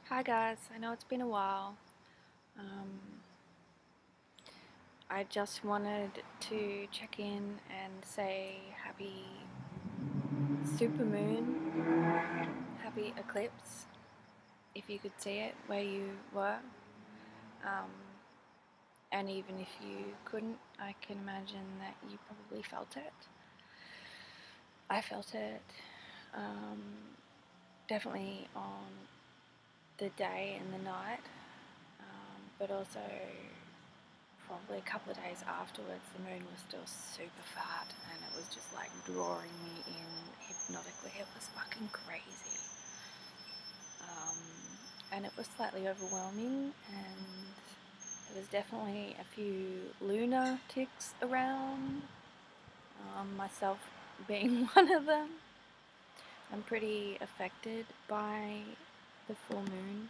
Hi guys, I know it's been a while. Um, I just wanted to check in and say happy supermoon, happy eclipse, if you could see it where you were. Um, and even if you couldn't, I can imagine that you probably felt it. I felt it um, definitely on the day and the night, but also probably a couple of days afterwards. The moon was still super fat and it was just like drawing me in hypnotically. It was fucking crazy. And it was slightly overwhelming, and there was definitely a few lunar ticks around, myself being one of them. I'm pretty affected by the full moon,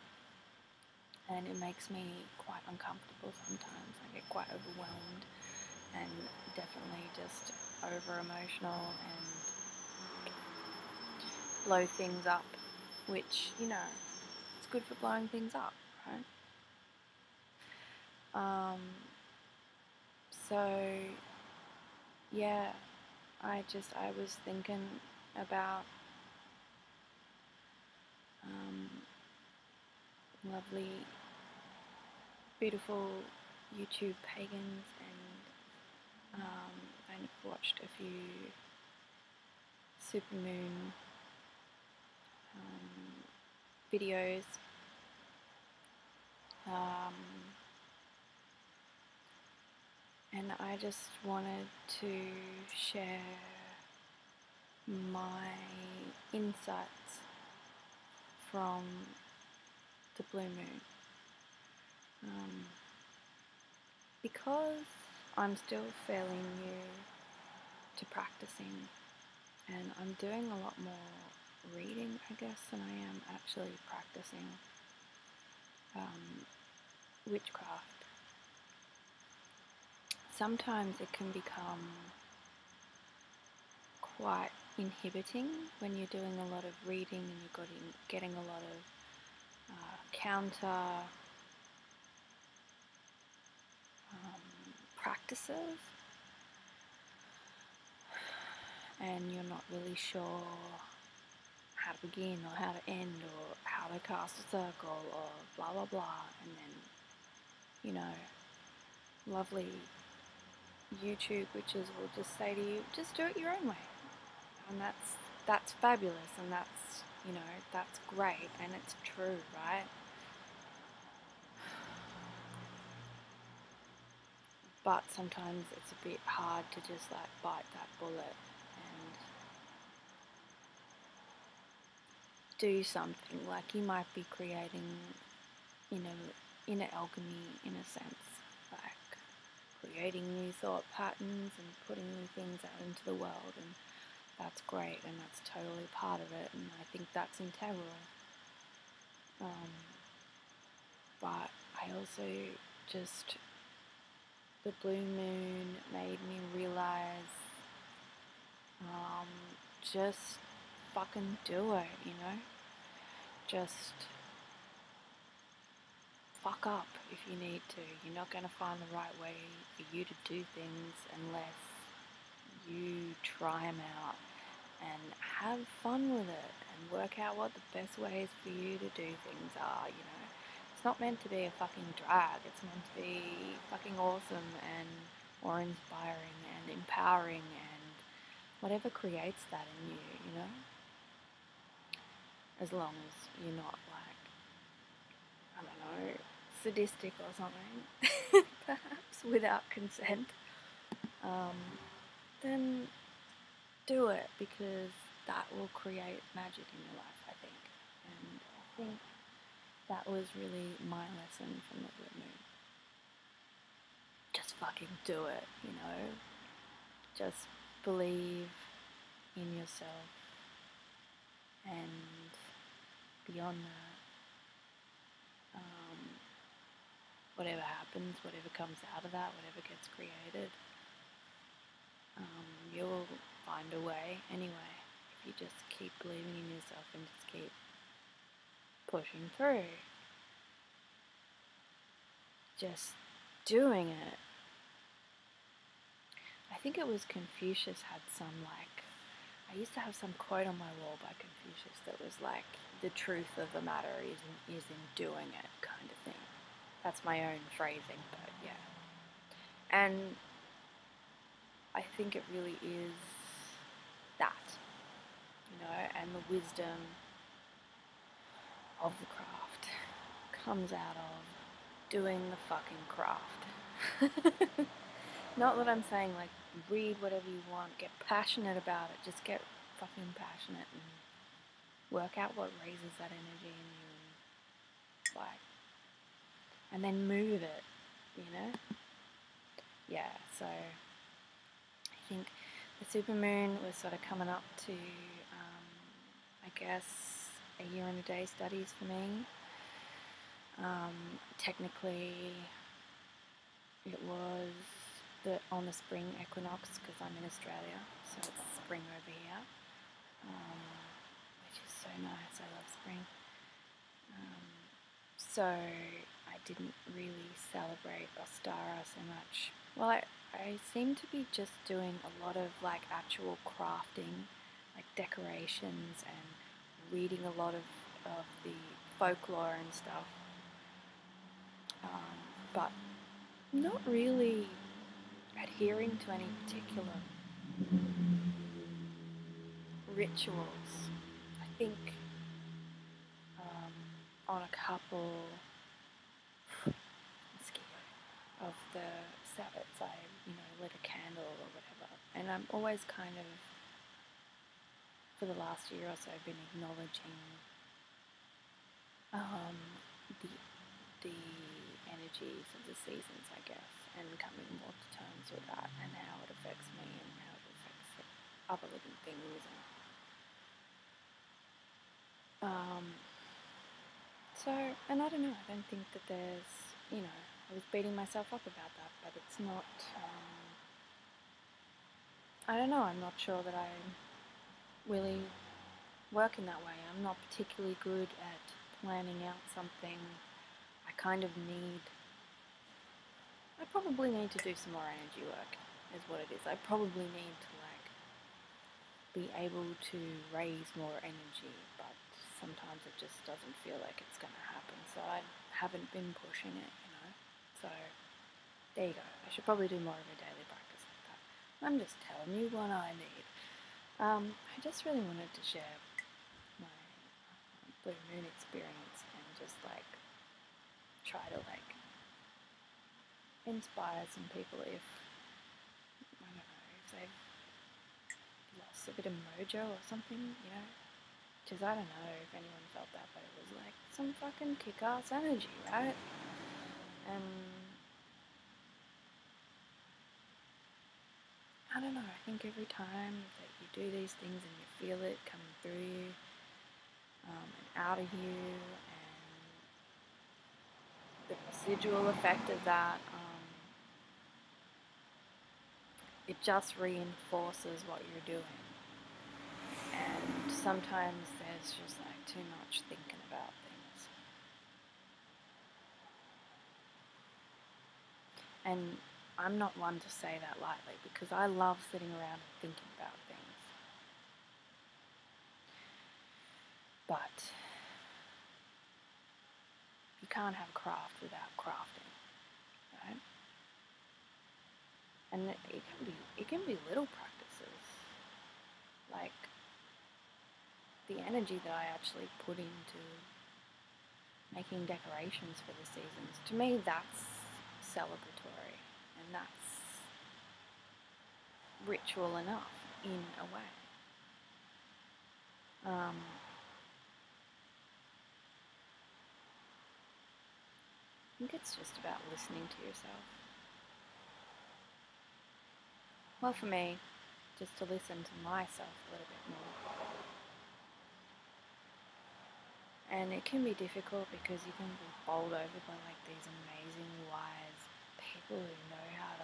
and it makes me quite uncomfortable sometimes. I get quite overwhelmed and definitely just over emotional and blow things up, which, it's good for blowing things up, right? So yeah, I was thinking about lovely, beautiful YouTube pagans, and I've watched a few supermoon videos, and I just wanted to share my insights from the blue moon, because I'm still fairly new to practicing, and I'm doing a lot more reading, I guess, than I am actually practicing witchcraft. Sometimes it can become quite inhibiting when you're doing a lot of reading and you're getting a lot of counter practices, and you're not really sure how to begin or how to end or how to cast a circle or blah blah blah, and then lovely YouTube witches will just say to you, just do it your own way, and that's fabulous, and that's great, and it's true, right? But sometimes it's a bit hard to just like bite that bullet and do something. Like, you might be creating, inner alchemy in a sense, like creating new thought patterns and putting new things out into the world, and that's great, and that's totally part of it, and I think that's integral. But I also just, the blue moon made me realize, just fucking do it, just fuck up if you need to. You're not going to find the right way for you to do things unless you try them out and have fun with it and work out what the best ways for you to do things are. It's not meant to be a fucking drag. It's meant to be fucking awesome and or inspiring and empowering, and whatever creates that in you, as long as you're not like, I don't know, sadistic or something, perhaps without consent, then do it, because that will create magic in your life, I think. And I think that was really my lesson from the blue moon. Just fucking do it, Just believe in yourself, and beyond that, whatever happens, whatever comes out of that, whatever gets created, you'll find a way anyway, if you just keep believing in yourself and just keep pushing through, just doing it. I think it was Confucius had some I used to have some quote on my wall by Confucius that was like, the truth of the matter is in doing it, kind of thing. That's my own phrasing, but yeah. And I think it really is that, and the wisdom of the craft comes out of doing the fucking craft. Not that I'm saying read whatever you want, get passionate about it, just get fucking passionate and work out what raises that energy in you and then move it, Yeah, so I think the supermoon was sort of coming up to, I guess, a year and a day studies for me. Technically, it was on the spring equinox because I'm in Australia, so it's spring over here, which is so nice. I love spring. So I didn't really celebrate Ostara so much. Well, I seem to be just doing a lot of actual crafting, decorations, and reading a lot of the folklore and stuff, but not really adhering to any particular rituals. I think on a couple of the Sabbats I lit a candle or whatever, and I'm always kind of, for the last year or so, been acknowledging the energies of the seasons, I guess, and coming more to terms with that and how it affects me and how it affects other living things. And I don't know, I don't think that there's, I was beating myself up about that, but it's not, I don't know, I'm not sure that I really work in that way. I'm not particularly good at planning out something. I probably need to do some more energy work, is what it is. I probably need to be able to raise more energy, but sometimes it just doesn't feel like it's going to happen, so I haven't been pushing it, So there you go. I should probably do more of a daily practice like that. I'm just telling you what I need. I just really wanted to share my blue moon experience and just try to inspire some people if, I don't know, if they've lost a bit of mojo or something, because I don't know if anyone felt that, but it was some fucking kick-ass energy, right? And I don't know, I think every time that you do these things and you feel it coming through you and out of you, and the residual effect of that, it just reinforces what you're doing. And sometimes there's just too much thinking about things. And I'm not one to say that lightly, because I love sitting around and thinking about things. But you can't have craft without crafting, right? And it can be little practices, like the energy that I actually put into making decorations for the seasons. To me, that's celebratory, and that's ritual enough in a way. I think it's just about listening to yourself. Well, for me, just to listen to myself a little bit more. And it can be difficult because you can be bowled over by these amazing, wise people who know how to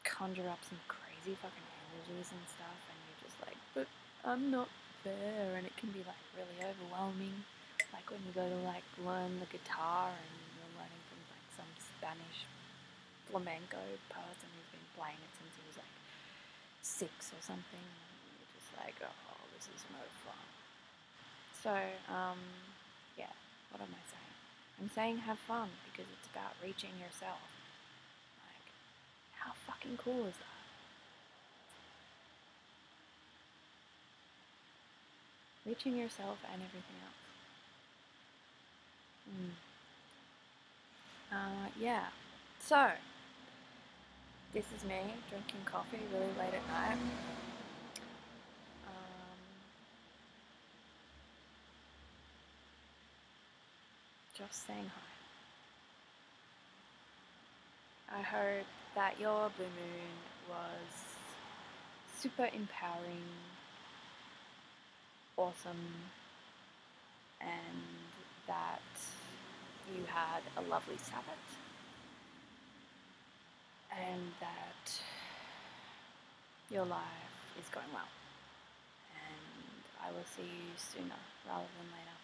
conjure up some crazy fucking energies and stuff, and you're just but I'm not fair, and it can be like really overwhelming. Like when you go to like learn the guitar and you're learning from like some Spanish flamenco person who's been playing it since he was like 6 or something. And you're just like, oh, this is no fun. So, yeah, what am I saying? I'm saying have fun because it's about reaching yourself. Like, how fucking cool is that? Reaching yourself and everything else. Yeah. So, this is me drinking coffee really late at night. Just saying hi. I hope that your blue moon was super empowering, awesome, and that you had a lovely Sabbath, and that your life is going well. And I will see you sooner rather than later.